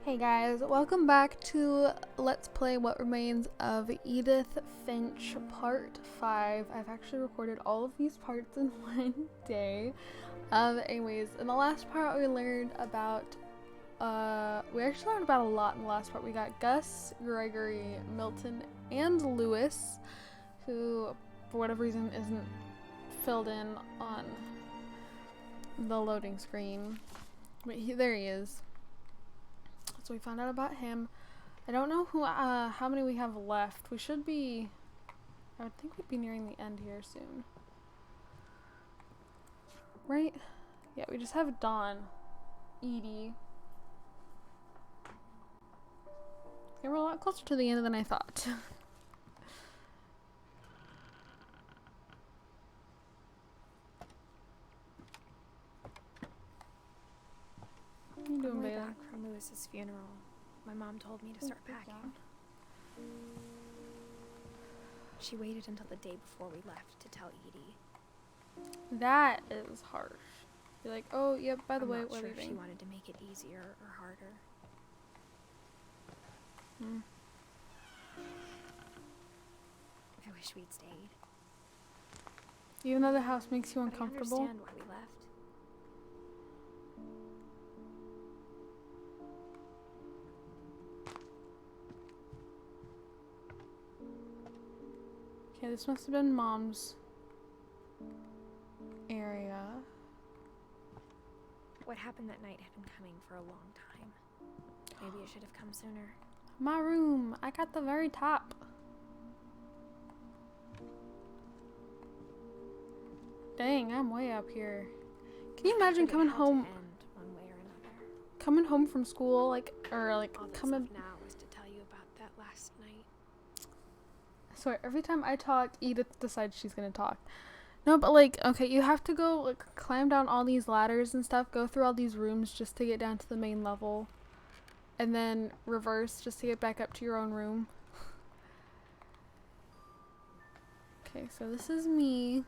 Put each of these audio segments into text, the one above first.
Hey guys, welcome back to Let's Play What Remains of Edith Finch Part 5. I've actually recorded all of these parts in one day. Anyways, in the last part we learned about, we actually learned about a lot in the last part. We got Gus, Gregory, Milton, and Lewis, who for whatever reason isn't filled in on the loading screen. But there he is. So we found out about him. I don't know who, how many we have left. We should be, I would think we'd be nearing the end here soon. Right? Yeah, we just have Dawn, Edie. Okay, we're a lot closer to the end than I thought. What are you doing, On the way Beta? back from Lewis's funeral, my mom told me to start packing. She waited until the day before we left to tell Edie. That is harsh. Be like, oh, yep, by the way, I'm not we're sure if leaving. she wanted to make it easier or harder. I wish we'd stayed. Even though the house makes you But I uncomfortable. understand why we left. Okay, this must have been Mom's area. What happened that night had been coming for a long time. Maybe it should have come sooner. My room. I got the very top. Dang, I'm way up here. Can you imagine But it coming had to home, end one way or another. from school, like, or like All that's coming? left now was to tell you about that last night. I swear, every time I talk, Edith decides she's gonna talk. No, but like, okay, you have to go like climb down all these ladders and stuff, go through all these rooms just to get down to the main level, and then reverse just to get back up to your own room. Okay, so this is me.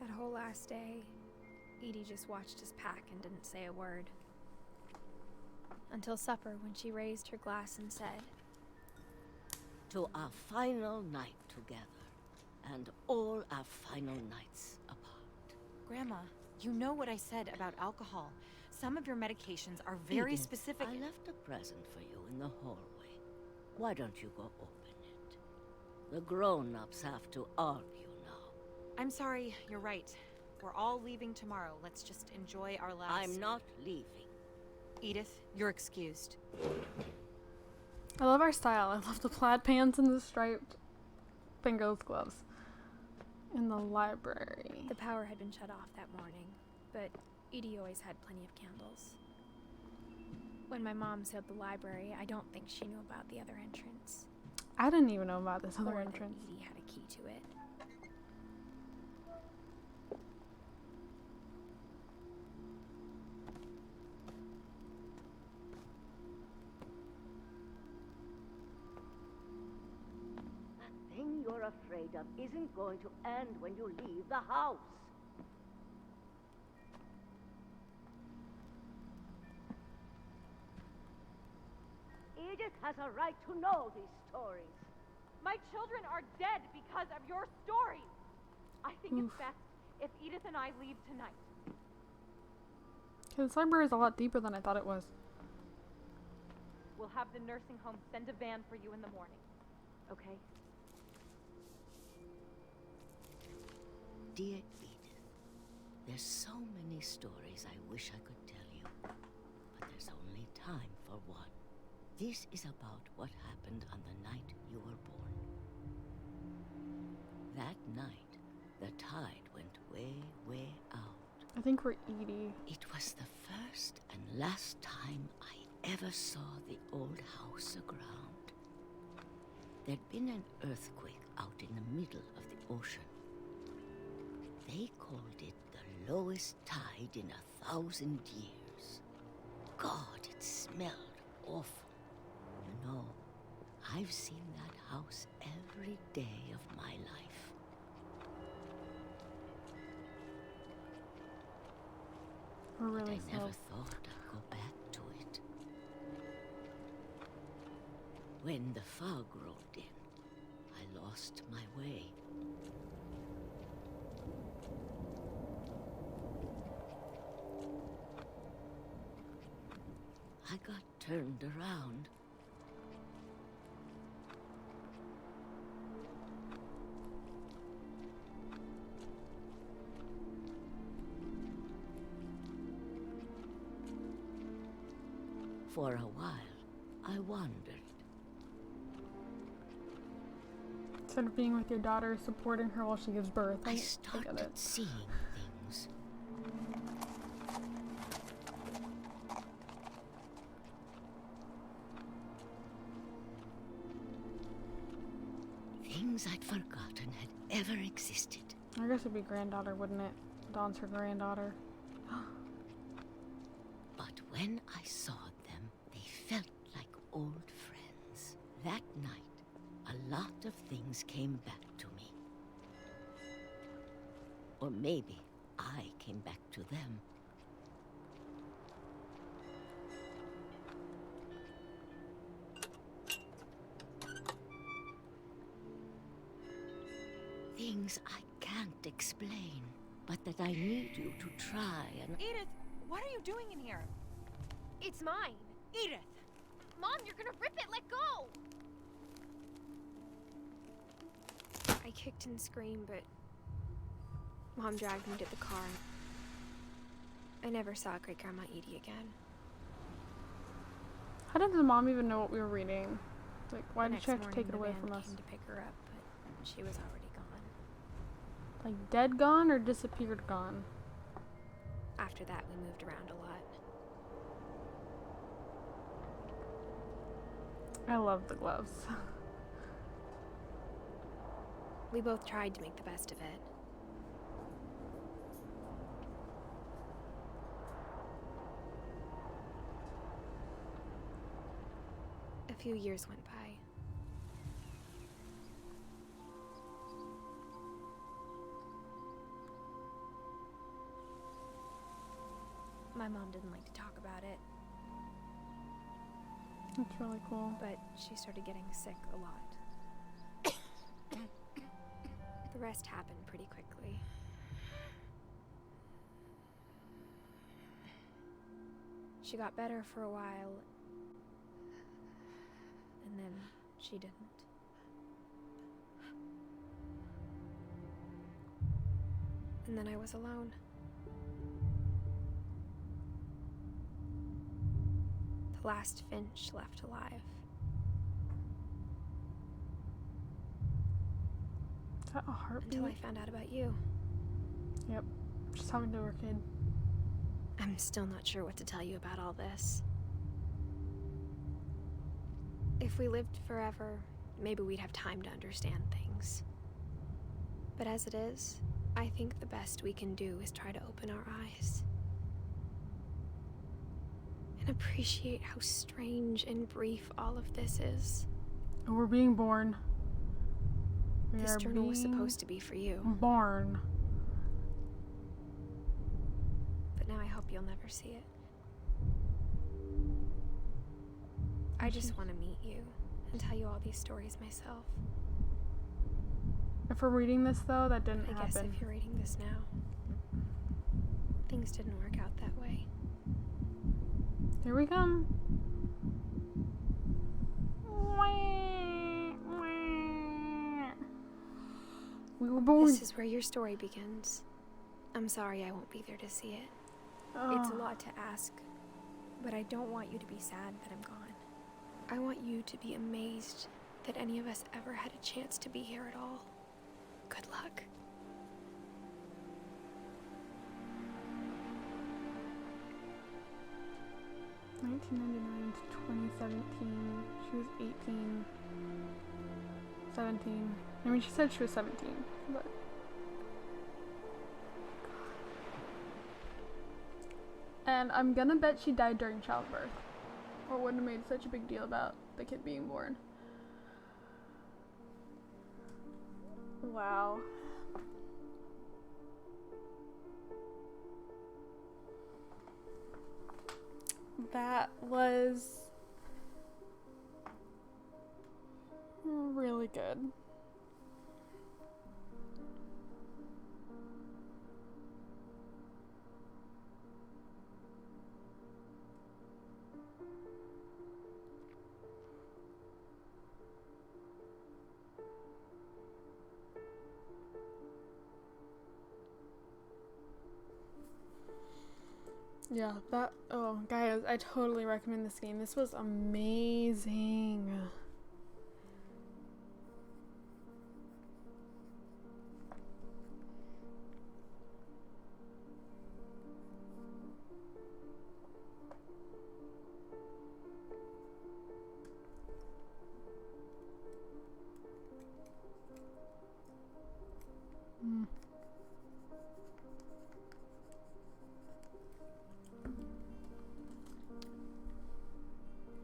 That whole last day, Edie just watched us pack and didn't say a word. Until supper, when she raised her glass and said, "To our final night together, and all our final nights apart." Grandma, you know what I said about alcohol. Some of your medications are very Edith, specific. I left a present for you in the hallway. Why don't you go open it? The grown-ups have to argue now. I'm sorry, you're right. We're all leaving tomorrow. Let's just enjoy our last... I'm not leaving. Edith, you're excused. I love our style. I love the plaid pants and the striped fingerless gloves. In the library. the power had been shut off that morning, but Edie always had plenty of candles. When my mom sailed the library, I don't think she knew about the other entrance. I didn't even know about this other Or that entrance. Edie had a key to it. The thing you're afraid of isn't going to end when you leave the house. Edith has a right to know these stories. My children are dead because of your stories. I think it's best if Edith and I leave tonight. Okay, this library is a lot deeper than I thought it was. We'll have the nursing home send a van for you in the morning. Okay? Dear Edith, there's so many stories I wish I could tell you, but there's only time for one. This is about what happened on the night you were born. That night, the tide went way, way out. I think we're Edie. It was the first and last time I ever saw the old house aground. There'd been an earthquake out in the middle of the ocean. They called it the lowest tide in 1,000 years. God, it smelled awful. You know, I've seen that house every day of my life. We're really I slow. never thought I'd go back to it. When the fog rolled in, I lost my way. I got turned around. For a while, I wandered. Instead of being with your daughter, supporting her while she gives birth. I get started it. seeing things. Things I'd forgotten had ever existed. I guess it'd be granddaughter, wouldn't it? Dawn's her granddaughter. But when I saw them, they felt like old friends. That night, a lot of things came back to me. Or maybe I came back to them. Things I can't explain, but that I need you to try and... Edith, what are you doing in here? It's mine. Edith! Mom, you're gonna rip it. Let go. I kicked and screamed, but Mom dragged me to the car. I never saw Great Grandma Edie again. How did the mom even know what we were reading? Like, why The did she have next to take it morning, away the from van us? came to pick her up, but she was already gone. Like, dead gone or disappeared gone? After that, we moved around a lot. I love the gloves. We both tried to make the best of it. A few years went by. My mom didn't like to talk about it, That's really cool. but she started getting sick a lot. The rest happened pretty quickly. She got better for a while, and then she didn't. And then I was alone. The last Finch left alive. Is that a heartbeat? Until I found out about you. Yep. She's talking to her kid. I'm still not sure what to tell you about all this. If we lived forever, maybe we'd have time to understand things. But as it is, I think the best we can do is try to open our eyes. And appreciate how strange and brief all of this is. And we're being born. We This are journal was being supposed to be for you, born. but now I hope you'll never see it. I just want to meet you and tell you all these stories myself. If we're reading this, though, that didn't I guess happen. if you're reading this now, things didn't work out that way. Here we come. We were born. This is where your story begins. I'm sorry I won't be there to see it. It's a lot to ask, but I don't want you to be sad that I'm gone. I want you to be amazed that any of us ever had a chance to be here at all. Good luck. Oh. 1999 to 2017. She was 18. 17. I mean, she said she was 17, but... And I'm gonna bet she died during childbirth, or wouldn't have made such a big deal about the kid being born. Wow. That was really good. Yeah, oh, guys, I totally recommend this game. This was amazing.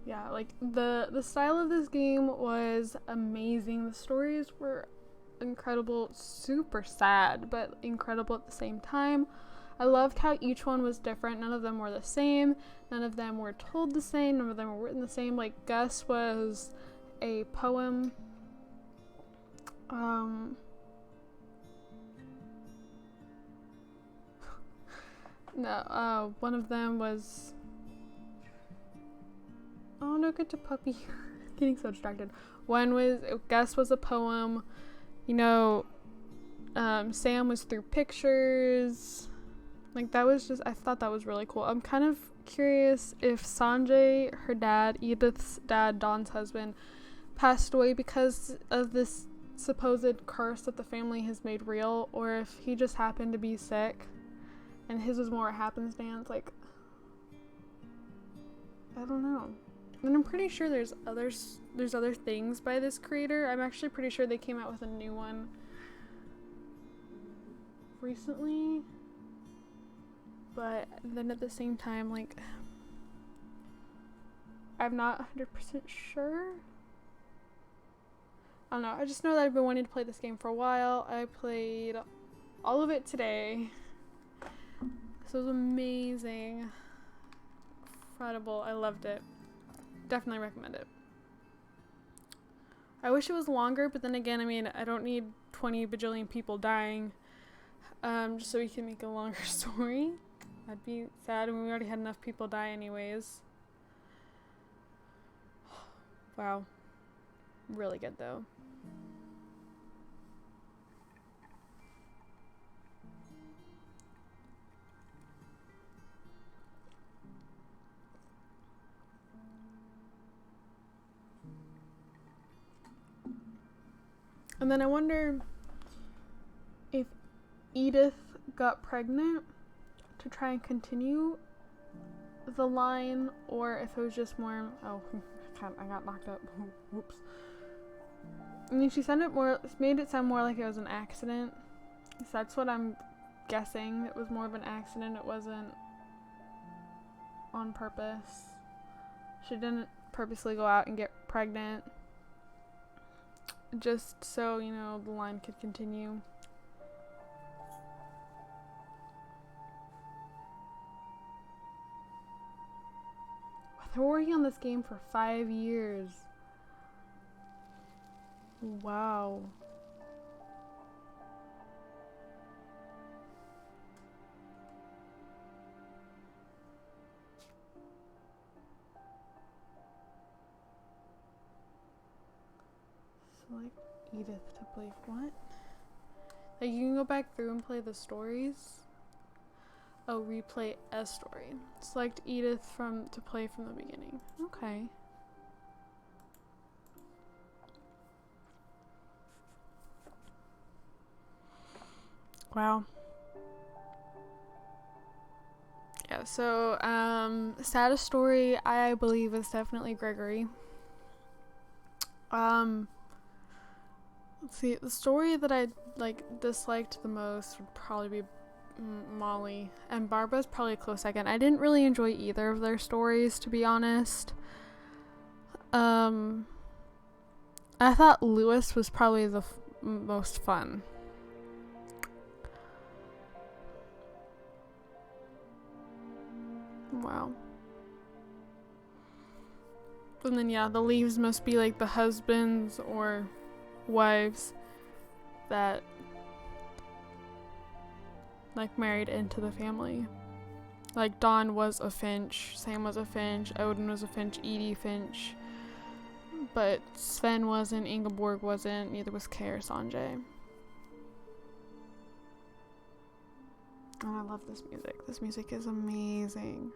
Yeah, like the style of this game was amazing. The stories were incredible, super sad, but incredible at the same time. I loved how each one was different. None of them were the same. None of them were told the same. None of them were written the same. Like Gus was a poem. One of them was, oh no, get to puppy. Getting so distracted. Gus was a poem. You know, Sam was through pictures. Like that was just, I thought that was really cool. I'm kind of curious if Sanjay, her dad, Edith's dad, Don's husband, passed away because of this supposed curse that the family has made real, or if he just happened to be sick and his was more a happenstance. Like, I don't know. And I'm pretty sure there's other things by this creator. I'm actually pretty sure they came out with a new one recently. But then at the same time, like, I'm not 100% sure. I don't know. I just know that I've been wanting to play this game for a while. I played all of it today. This was amazing. Incredible. I loved it. Definitely recommend it. I wish it was longer, but then again, I mean, I don't need 20 bajillion people dying just so we can make a longer story. That'd be sad, and we already had enough people die anyways. Wow. Really good, though. And then I wonder if Edith got pregnant to try and continue the line, or if it was just more, I got knocked up. Whoops. I mean, she made it sound more like it was an accident. So that's what I'm guessing. It was more of an accident. It wasn't on purpose. She didn't purposely go out and get pregnant. Just so, you know, the line could continue. They're working on this game for 5 years. Wow. Select Edith to play what? Like, you can go back through and play the stories. Oh, replay a story. Select Edith to play from the beginning. Okay. Wow. Yeah, so saddest story I believe is definitely Gregory. Let's see, the story that I disliked the most would probably be Molly, and Barbara's probably a close second. I didn't really enjoy either of their stories, to be honest. I thought Lewis was probably most fun. Wow. And then yeah, the leaves must be like the husbands or wives that like married into the family. Like Dawn was a Finch, Sam was a Finch, Odin was a Finch, Edie Finch. But Sven wasn't, Ingeborg wasn't, neither was Kay or Sanjay. And I love this music. This music is amazing.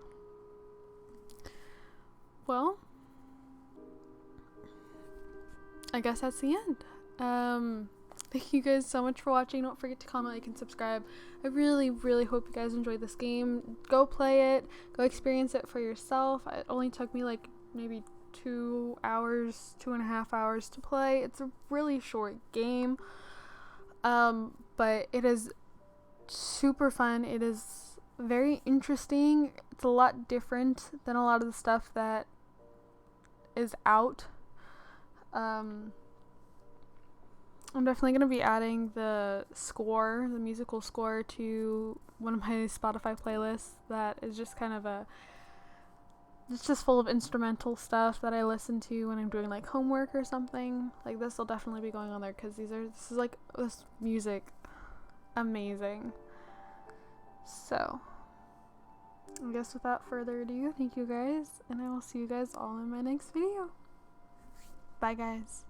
Well, I guess that's the end. Thank you guys so much for watching. Don't forget to comment, like, and subscribe. I really, really hope you guys enjoyed this game. Go play it. Go experience it for yourself. It only took me like maybe 2 hours, 2.5 hours to play. It's a really short game. But it is super fun. It is very interesting. It's a lot different than a lot of the stuff that is out. I'm definitely going to be adding the musical score to one of my Spotify playlists that is just kind of it's just full of instrumental stuff that I listen to when I'm doing like homework or something. Like this will definitely be going on there because this music, amazing. So, I guess without further ado, thank you guys, and I will see you guys all in my next video. Bye guys.